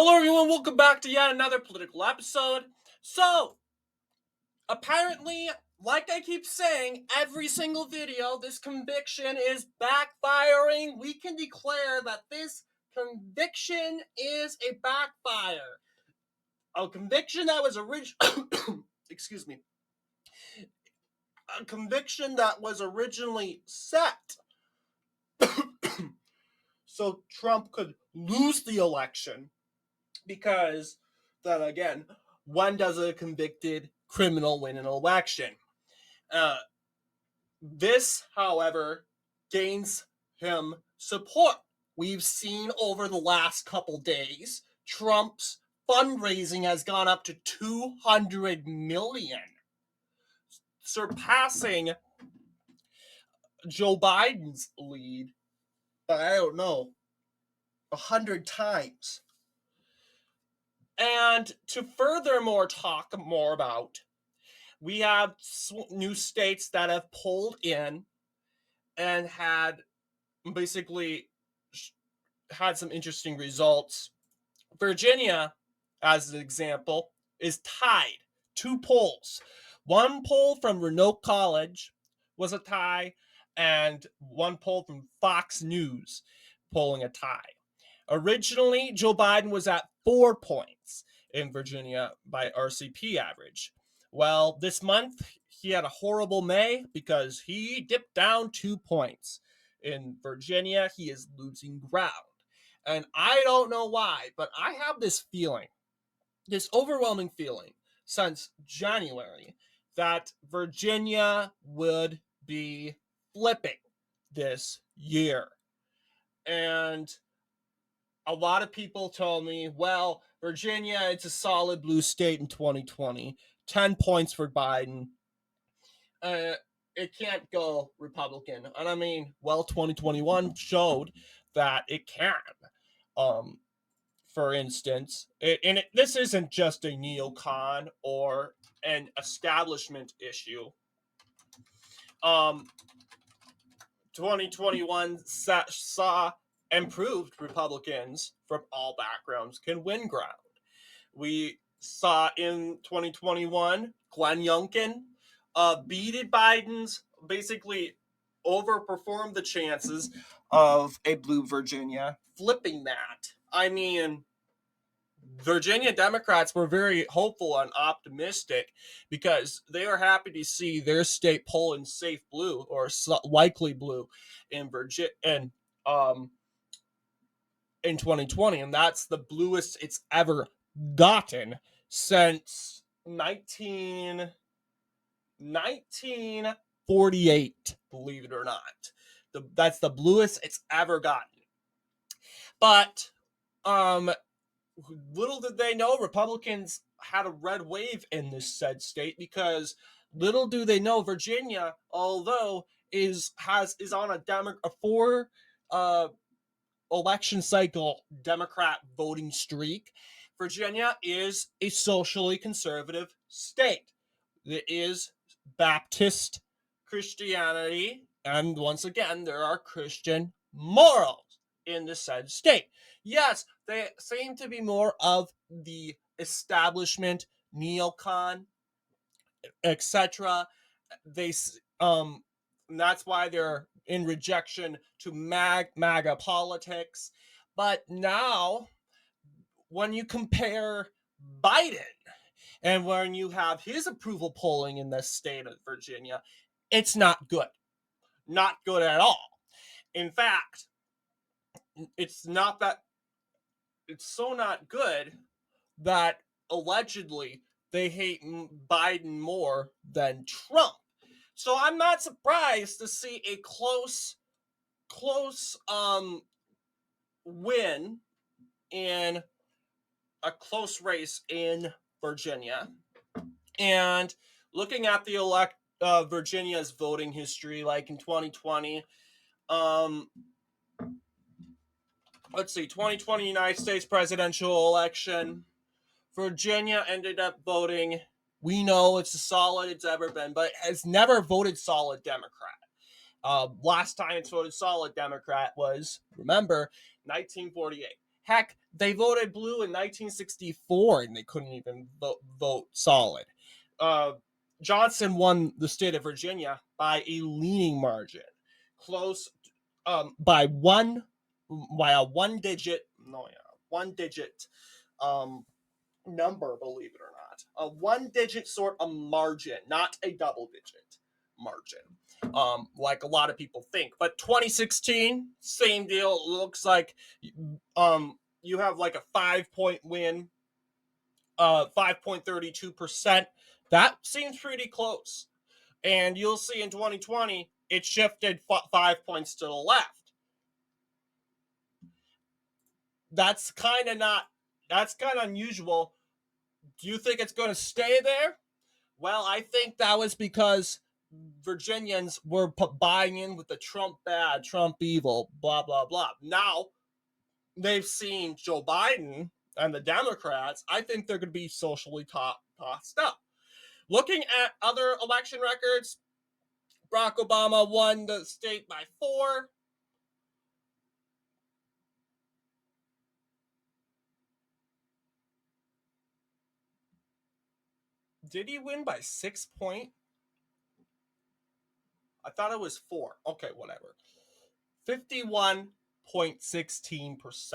Hello everyone, welcome back to yet another political episode. So, apparently, like I keep saying, every single video, this conviction is backfiring. We can declare that this conviction is a backfire. A conviction that was excuse me. A conviction that was originally set so Trump could lose the election. Because then again, when does a convicted criminal win an election? This, however, gains him support. We've seen over the last couple days, Trump's fundraising has gone up to 200 million, surpassing Joe Biden's lead by, I don't know, 100 times. And to furthermore talk more about, we have new states that have pulled in and had basically had some interesting results. Virginia, as an example, is tied. 2 polls. One poll from Renault College was a tie, and one poll from Fox News polling a tie. Originally, Joe Biden was at 4 points in Virginia by RCP average. Well, this month, he had a horrible May because he dipped down 2 points. In Virginia, he is losing ground. And I don't know why, but I have this feeling, this overwhelming feeling since January, that Virginia would be flipping this year. And a lot of people told me, well, Virginia, it's a solid blue state in 2020. 10 points for Biden. It can't go Republican. And I mean, well, 2021 showed that it can. For instance, this isn't just a neocon or an establishment issue. 2021 saw improved Republicans from all backgrounds can win ground. We saw in 2021 Glenn Youngkin beated Biden's, basically overperformed the chances of a blue Virginia flipping that. I mean, Virginia Democrats were very hopeful and optimistic because they are happy to see their state polling safe blue or likely blue in Virginia in 2020, and that's the bluest it's ever gotten since 1948, believe it or not. That's the bluest it's ever gotten. But little did they know Republicans had a red wave in this said state, because little do they know Virginia, although is on a 4 election cycle Democrat voting streak, Virginia is a socially conservative state. It is Baptist Christianity, and once again, there are Christian morals in the said state. Yes, they seem to be more of the establishment, neocon, etc. They that's why they're in rejection to MAGA politics. But now, when you compare Biden and when you have his approval polling in the state of Virginia, it's not good. Not good at all. In fact, it's so not good that allegedly they hate Biden more than Trump. So I'm not surprised to see a close win in a close race in Virginia. And looking at the Virginia's voting history, like in 2020, let's see, 2020 United States presidential election, Virginia ended up voting, we know it's as solid it's ever been, but has never voted solid Democrat. Last time it's voted solid Democrat was, remember, 1948. Heck, they voted blue in 1964 and they couldn't even vote solid. Uh, Johnson won the state of Virginia by a leaning margin, close by a one digit um, number, believe it or not. A one digit sort of margin, not a double digit margin. Like a lot of people think. But 2016, same deal. It looks like you have like a 5 point win, 5.32%. That seems pretty close. And you'll see in 2020, it shifted 5 points to the left. That's kind of not, that's kind of unusual. Do you think it's going to stay there? Well, I think that was because Virginians were buying in with the Trump bad, Trump evil, blah, blah, blah. Now they've seen Joe Biden and the Democrats. I think they're going to be socially tossed up. Looking at other election records, Barack Obama won the state by 4. Did he win by 6 points? I thought it was 4. Okay, whatever. 51.16%.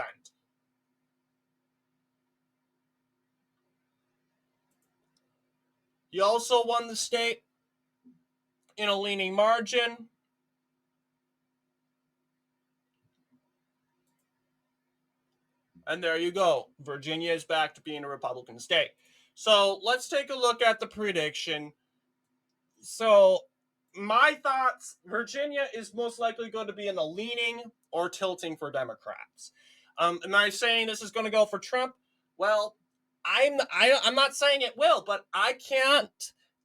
He also won the state in a leaning margin. And there you go. Virginia is back to being a Republican state. So let's take a look at the prediction. So my thoughts, Virginia is most likely going to be in the leaning or tilting for Democrats. Am I saying this is going to go for Trump? Well, I'm not saying it will, but I can't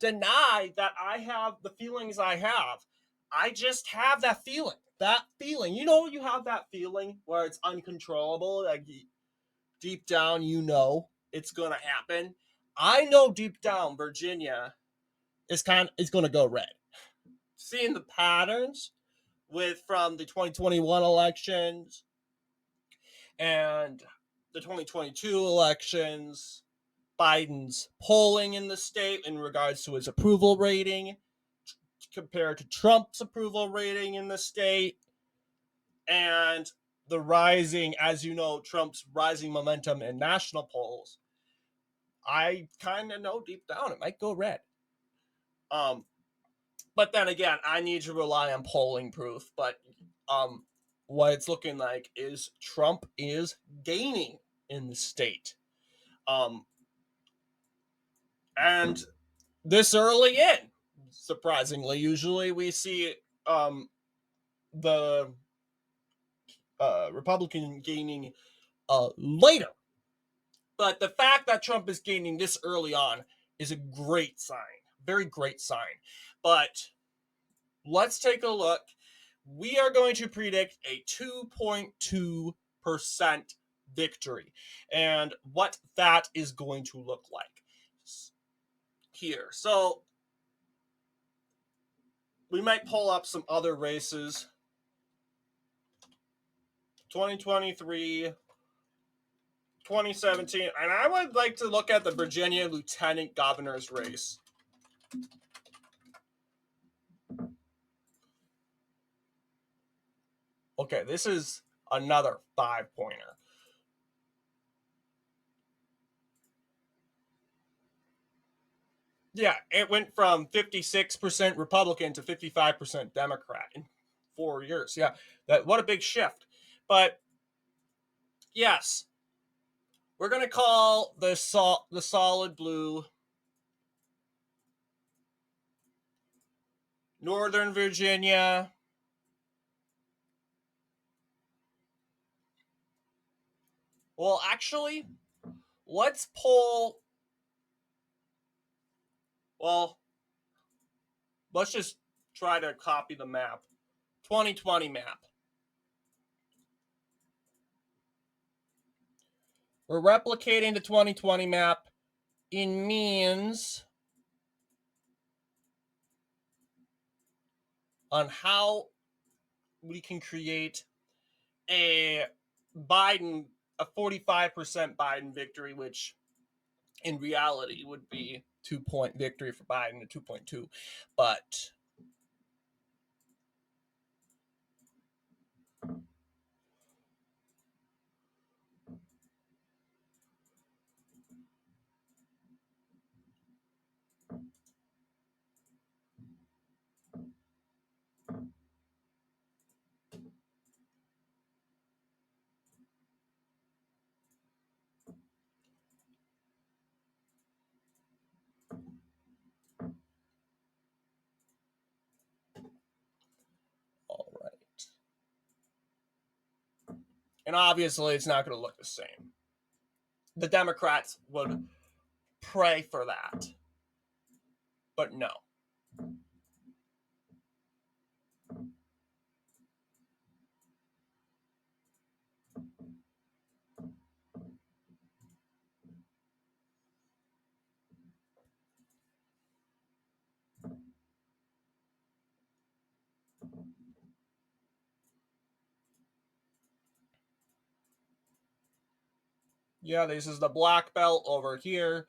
deny that I have the feelings I have. I just have that feeling. That feeling. You have that feeling where it's uncontrollable. Like deep down, it's going to happen. I know deep down Virginia is going to go red. Seeing the patterns from the 2021 elections and the 2022 elections, Biden's polling in the state in regards to his approval rating compared to Trump's approval rating in the state, and the rising, as you know, Trump's rising momentum in national polls. I kind of know deep down it might go red. But then again, I need to rely on polling proof. But what it's looking like is Trump is gaining in the state. And this early in, surprisingly, usually we see the Republican gaining later. But the fact that Trump is gaining this early on is a great sign, very great sign. But let's take a look. We are going to predict a 2.2% victory and what that is going to look like here. So we might pull up some other races. 2023, 2017, and I would like to look at the Virginia lieutenant governor's race. Okay, this is another 5-pointer. Yeah, it went from 56% Republican to 55% Democrat in 4 years. Yeah, what a big shift. But yes, we're gonna call the solid blue Northern Virginia. Well, actually, let's pull. Well, let's just try to copy the map. 2020 map. We're replicating the 2020 map in means on how we can create a Biden a 45% Biden victory, which in reality would be 2-point victory for Biden, a 2.2. But all right. And obviously, it's not going to look the same. The Democrats would pray for that, but no. Yeah, this is the black belt over here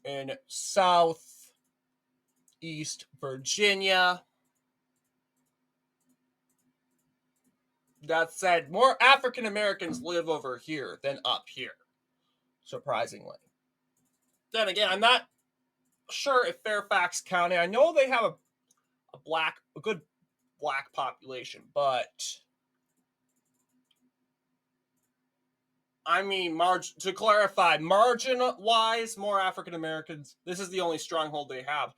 in Southeast Virginia. That said, more African Americans live over here than up here, surprisingly. Then again, I'm not sure if Fairfax County, I know they have a good black population, but I mean, to clarify, margin-wise, more African Americans. This is the only stronghold they have.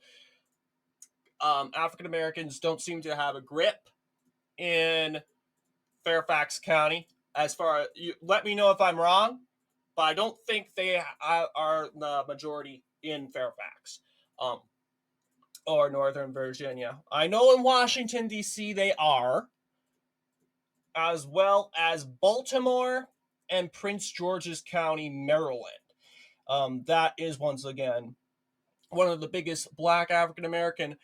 African Americans don't seem to have a grip in Fairfax County. As far as you, let me know if I'm wrong, but I don't think they are the majority in Fairfax or Northern Virginia. I know in Washington D.C. they are, as well as Baltimore and Prince George's County, Maryland. That is once again one of the biggest Black African American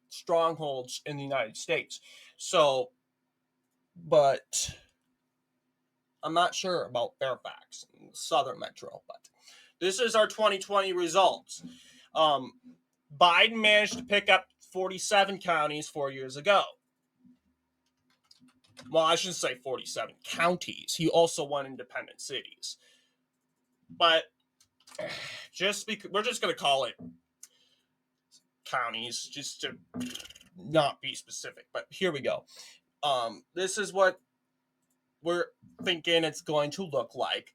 strongholds in the United States. So, but I'm not sure about Fairfax, Southern Metro. But this is our 2020 results. Biden managed to pick up 47 counties 4 years ago. Well, I shouldn't say 47 counties. He also won independent cities. But just because we're just going to call it counties just to not be specific. But here we go. This is what we're thinking it's going to look like.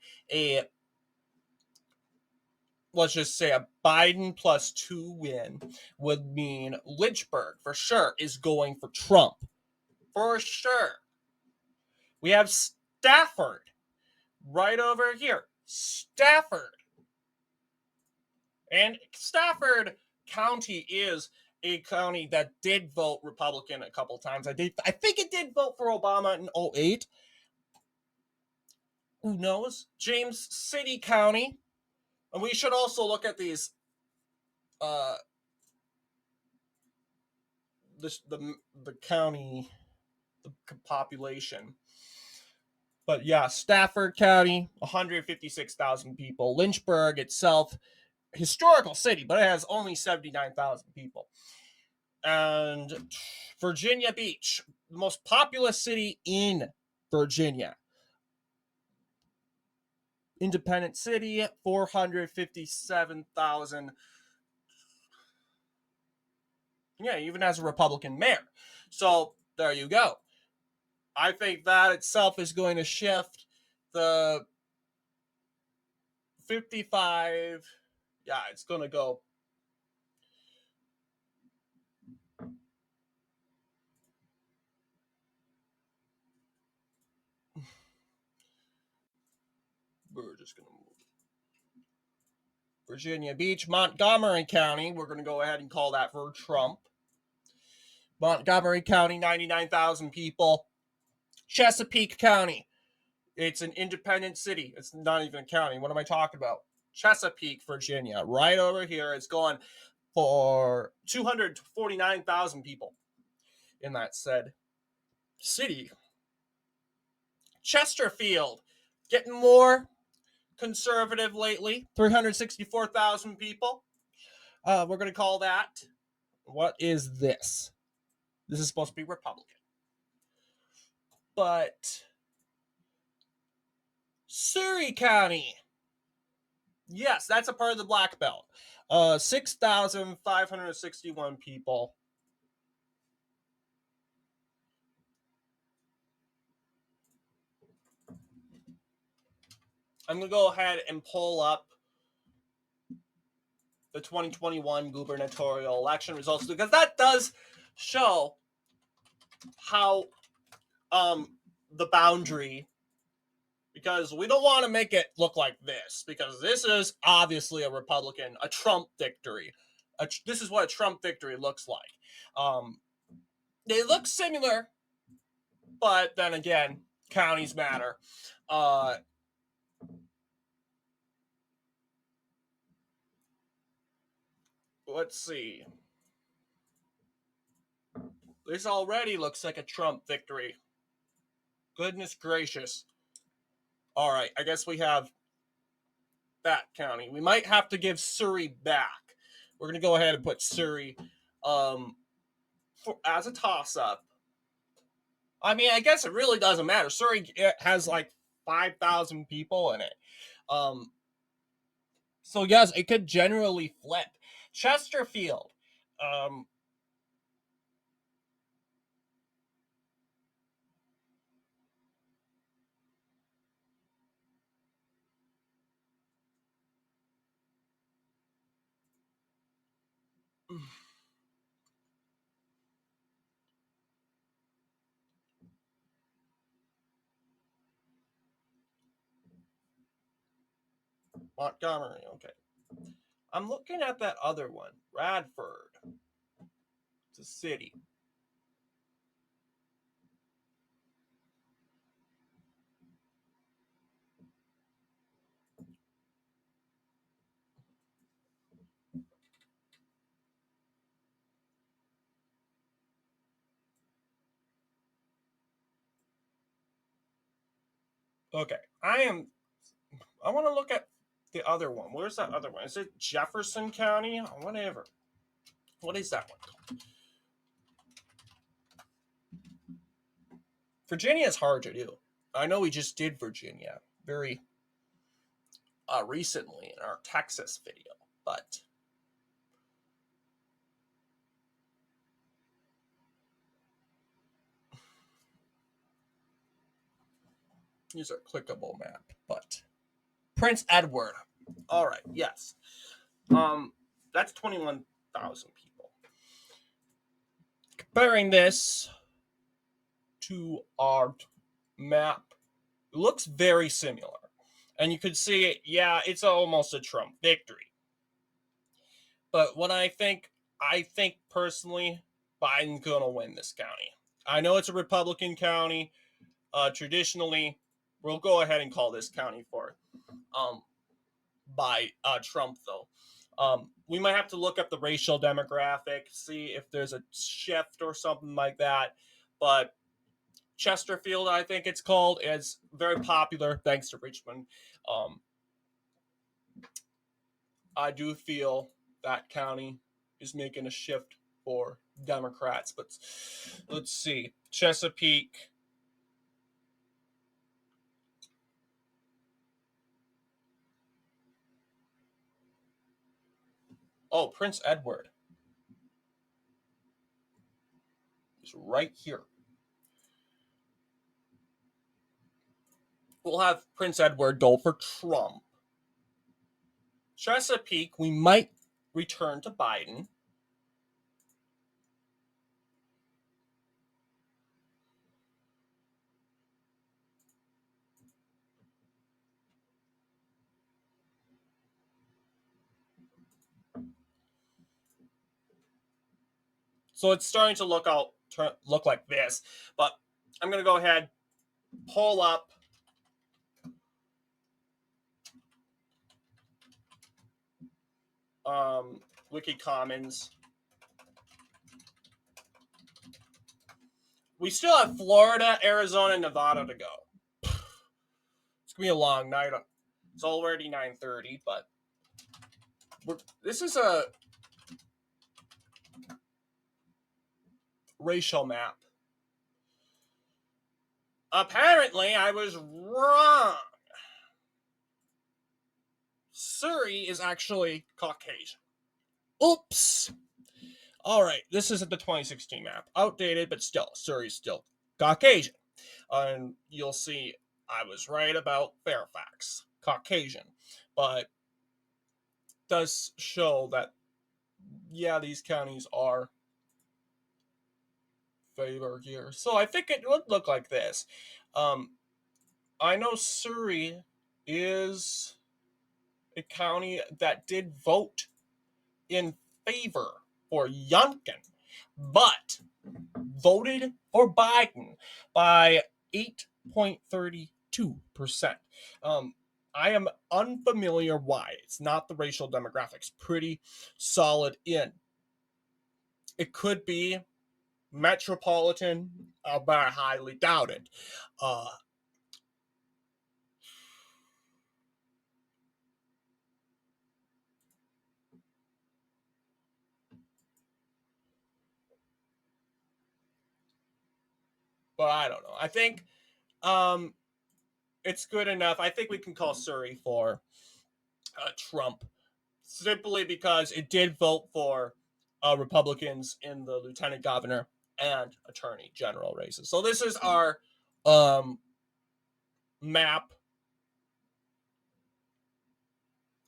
Let's just say a Biden +2 win would mean Lynchburg for sure is going for Trump. For sure. We have Stafford right over here. Stafford. And Stafford County is a county that did vote Republican a couple times. I think it did vote for Obama in 2008. Who knows? James City County. And we should also look at these the county, the population. But yeah, Stafford County, 156,000 people. Lynchburg itself, historical city, but it has only 79,000 people. And Virginia Beach, the most populous city in Virginia. Independent city, 457,000. Yeah, even has a Republican mayor. So there you go. I think that itself is going to shift the 55. Yeah, it's going to go. We're just going to move. Virginia Beach, Montgomery County. We're going to go ahead and call that for Trump. Montgomery County, 99,000 people. Chesapeake County. It's an independent city. It's not even a county. What am I talking about? Chesapeake, Virginia. Right over here. It's going for 249,000 people in that said city. Chesterfield, getting more conservative lately. 364,000 people. We're going to call that. What is this? This is supposed to be Republican. But Surrey County. Yes, that's a part of the Black Belt. 6,561 people. I'm going to go ahead and pull up the 2021 gubernatorial election results because that does show how the boundary, because we don't want to make it look like this, because this is obviously a Republican, a Trump victory. This is what a Trump victory looks like. They look similar, but then again, counties matter. Let's see. This already looks like a Trump victory. Goodness gracious. All right, I guess we have that county. We might have to give Surrey back. We're going to go ahead and put Surrey as a toss-up. I mean, I guess it really doesn't matter. Surrey has like 5,000 people in it. So yes, it could generally flip. Chesterfield. Montgomery, okay. I'm looking at that other one, Radford. It's a city. Okay, I want to look at the other one. Where's that other one? Is it Jefferson County? Whatever. What is that one? Virginia is hard to do. I know we just did Virginia very recently in our Texas video, but use our clickable map. But Prince Edward. All right, yes. That's 21,000 people. Comparing this to our map, it looks very similar. And you could see, yeah, it's almost a Trump victory. But what I think personally, Biden's going to win this county. I know it's a Republican county. Traditionally, we'll go ahead and call this county for by Trump, though. We might have to look up the racial demographic, see if there's a shift or something like that. But Chesterfield, I think it's called, is very popular thanks to Richmond. I do feel that county is making a shift for Democrats, but let's see. Chesapeake. Oh, Prince Edward is right here. We'll have Prince Edward go for Trump. Chesapeake, we might return to Biden. So it's starting to look like this, but I'm going to go ahead, pull up Wiki Commons. We still have Florida, Arizona, and Nevada to go. It's gonna be a long night. It's already 9:30, but this is a racial map. Apparently, I was wrong. Surrey is actually Caucasian. Oops. All right, this is the 2016 map. Outdated, but still, Surrey's still Caucasian. And you'll see I was right about Fairfax, Caucasian. But does show that, yeah, these counties are favored here. So I think it would look like this. I know Surrey is a county that did vote in favor for Youngkin, but voted for Biden by 8.32%. I am unfamiliar why. It's not the racial demographics. Pretty solid in. It could be metropolitan, but I highly doubt it. But I don't know. I think it's good enough. I think we can call Surrey for Trump simply because it did vote for Republicans in the lieutenant governor and attorney general races. So this is our map.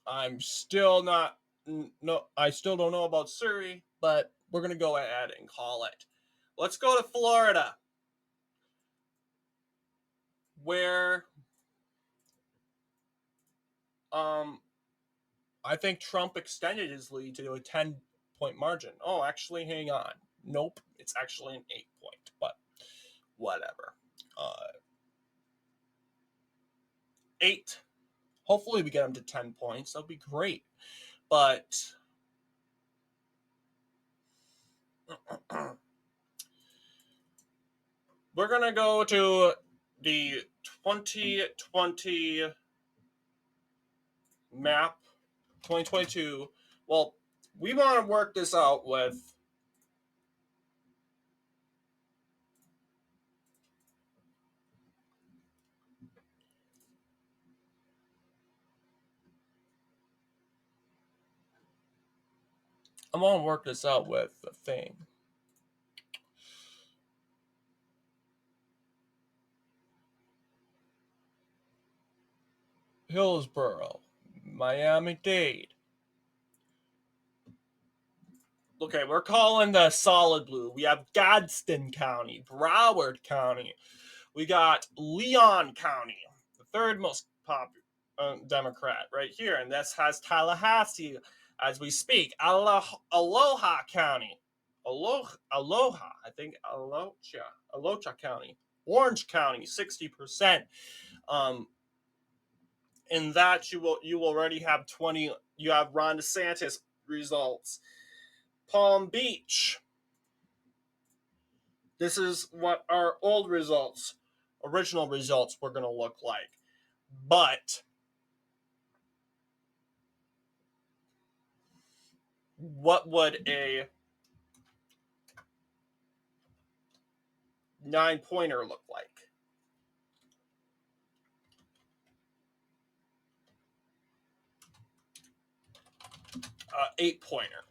I'm still not no. I still don't know about Surrey, but we're gonna go ahead and call it. Let's go to Florida, where um I think Trump extended his lead to a 10-point margin. Oh, actually, hang on. Nope, it's actually an 8-point, but whatever. 8. Hopefully, we get him to 10 points. That'd be great. But we're going to go to the 2020 map, 2022. Well, we want to work this out with I want to work this out with the thing. Hillsborough, Miami-Dade. Okay, we're calling the solid blue. We have Gadsden County, Broward County. We got Leon County, the third most popular Democrat right here, and this has Tallahassee as we speak. Aloha County, Aloha, I think Aloha County, Orange County, 60%. In that you already have 20. You have Ron DeSantis results. Palm Beach. This is what our original results were going to look like. But what would a 9-pointer look like? 8-pointer.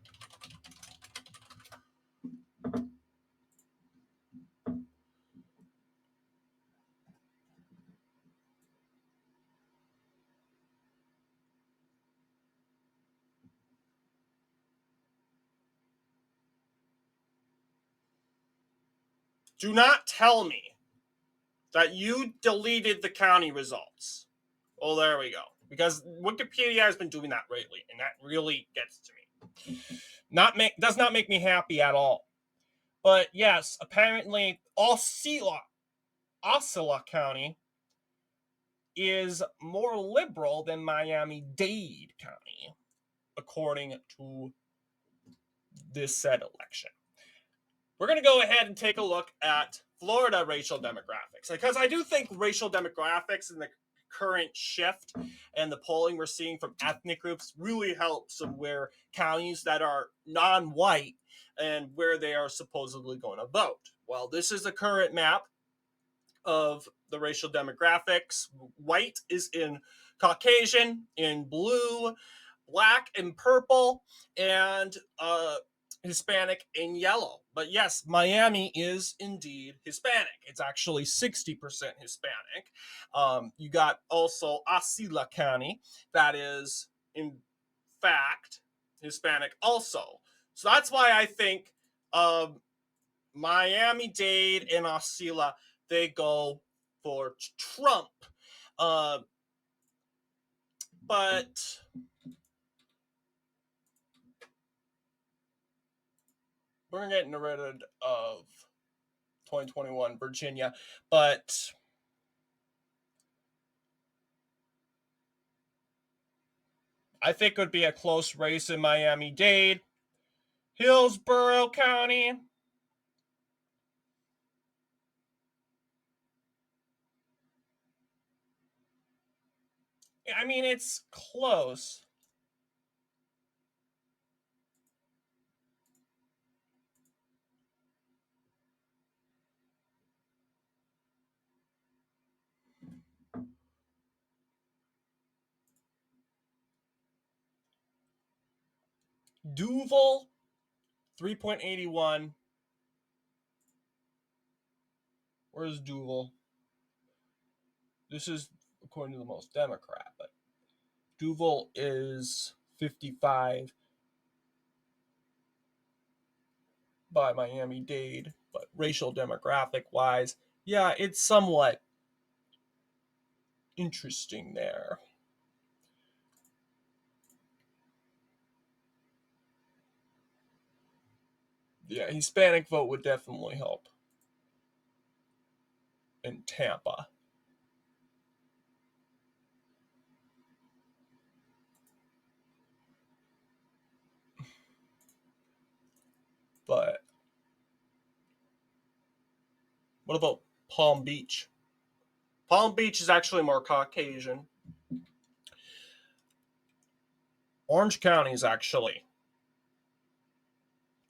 Do not tell me that you deleted the county results. Oh, there we go. Because Wikipedia has been doing that lately, and that really gets to me. Does not make me happy at all. But yes, apparently Osceola County is more liberal than Miami-Dade County, according to this said election. We're going to go ahead and take a look at Florida racial demographics, because I do think racial demographics in the current shift and the polling we're seeing from ethnic groups really helps in where counties that are non-white and where they are supposedly going to vote. Well, this is a current map of the racial demographics. White is in Caucasian, in blue, black and purple, and Hispanic in yellow. But yes, Miami is indeed Hispanic. It's actually 60% Hispanic. You got also Osceola County, that is in fact Hispanic also. So that's why I think Miami-Dade and Osceola, they go for Trump. But we're getting rid of 2021 Virginia. But I think it would be a close race in Miami-Dade. Hillsborough County. I mean, it's close. Duval, 3.81. Where's Duval? This is according to the most Democrat, but Duval is 55 by Miami-Dade, but racial demographic wise, yeah, it's somewhat interesting there. Yeah, Hispanic vote would definitely help in Tampa. But what about Palm Beach? Palm Beach is actually more Caucasian. Orange County is actually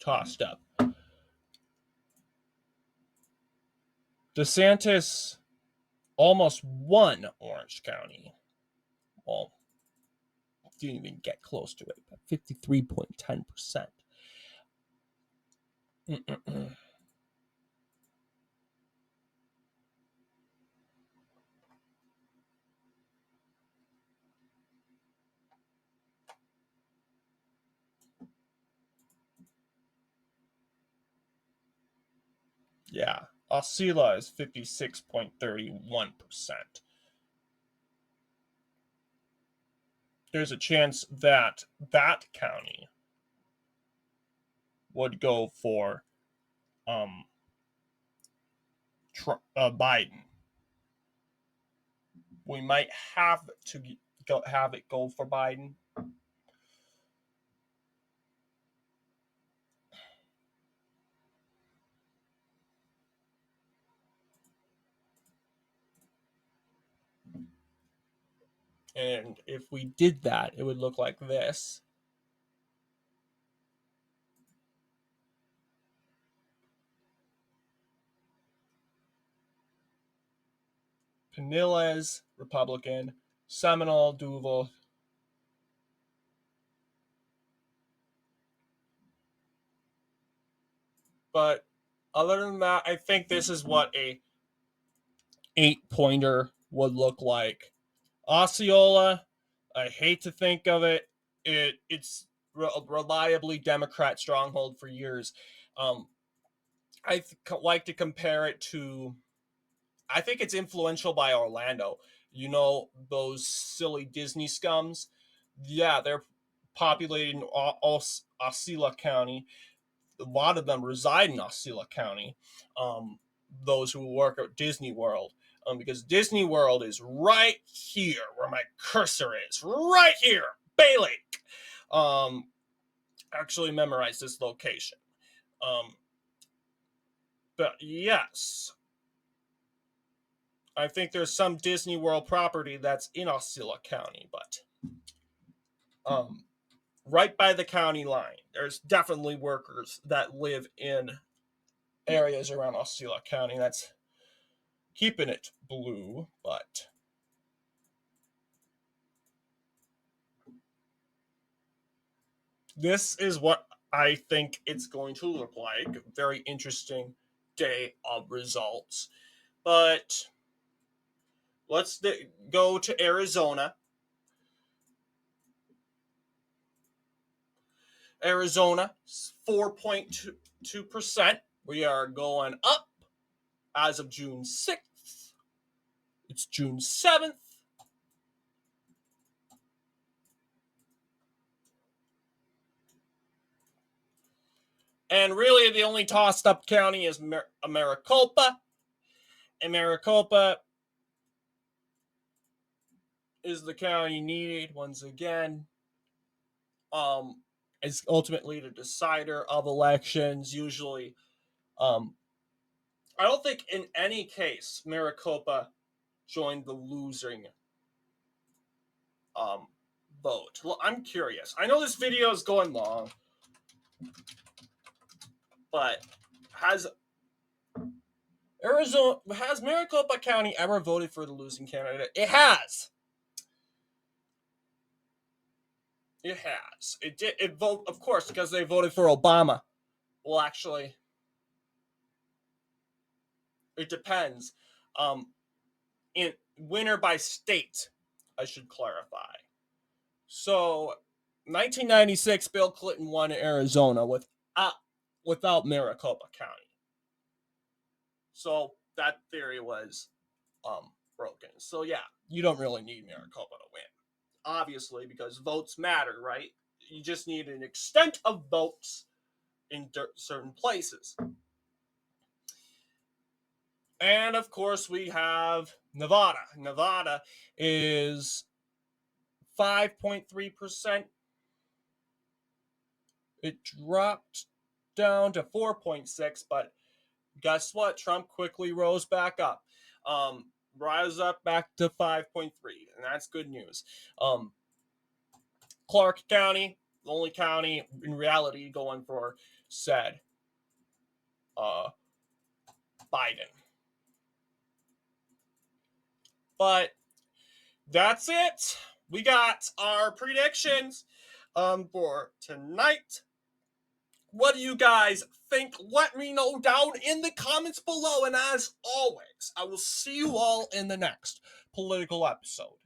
tossed up. DeSantis almost won Orange County. Well, didn't even get close to it, but 53.10%. Yeah, Osceola is 56.31%. There's a chance that that county would go for Biden. We might have to have it go for Biden. And if we did that, it would look like this. Pinillas, Republican. Seminole, Duval. But other than that, I think this is what a 8-pointer would look like. Osceola, I hate to think of it. It's reliably Democrat stronghold for years. I like to compare it to. I think it's influential by Orlando. You know those silly Disney scums. Yeah, they're populating Osceola County. A lot of them reside in Osceola County. Those who work at Disney World, because Disney World is right here where my cursor is, right here, Bay Lake. Actually memorize this location. Um, but yes, I think there's some Disney World property that's in Osceola County, but right by the county line, there's definitely workers that live in areas around Osceola County. That's keeping it blue, but this is what I think it's going to look like. Very interesting day of results. But let's go to Arizona. Arizona, 4.2%. We are going up as of June 6th. It's June 7th. And really, the only tossed up county is Maricopa. And Maricopa is the county needed once again. Is ultimately the decider of elections. Usually, I don't think in any case Maricopa joined the losing um, vote. Well, I'm curious. I know this video is going long, but has Maricopa County ever voted for the losing candidate? It has. It has. It did. It vote, of course, because they voted for Obama. Well, actually, it depends. In winner by state, I should clarify. So, 1996, Bill Clinton won Arizona without Maricopa County. So that theory was broken. So yeah, you don't really need Maricopa to win, obviously, because votes matter, right? You just need an extent of votes in certain places. And of course, we have Nevada. Nevada is 5.3%. It dropped down to 4.6, but guess what? Trump quickly rose back up. Rise up back to 5.3, and that's good news. Clark County, the only county in reality going for said Biden. But that's it. We got our predictions for tonight. What do you guys think? Let me know down in the comments below. And as always, I will see you all in the next political episode.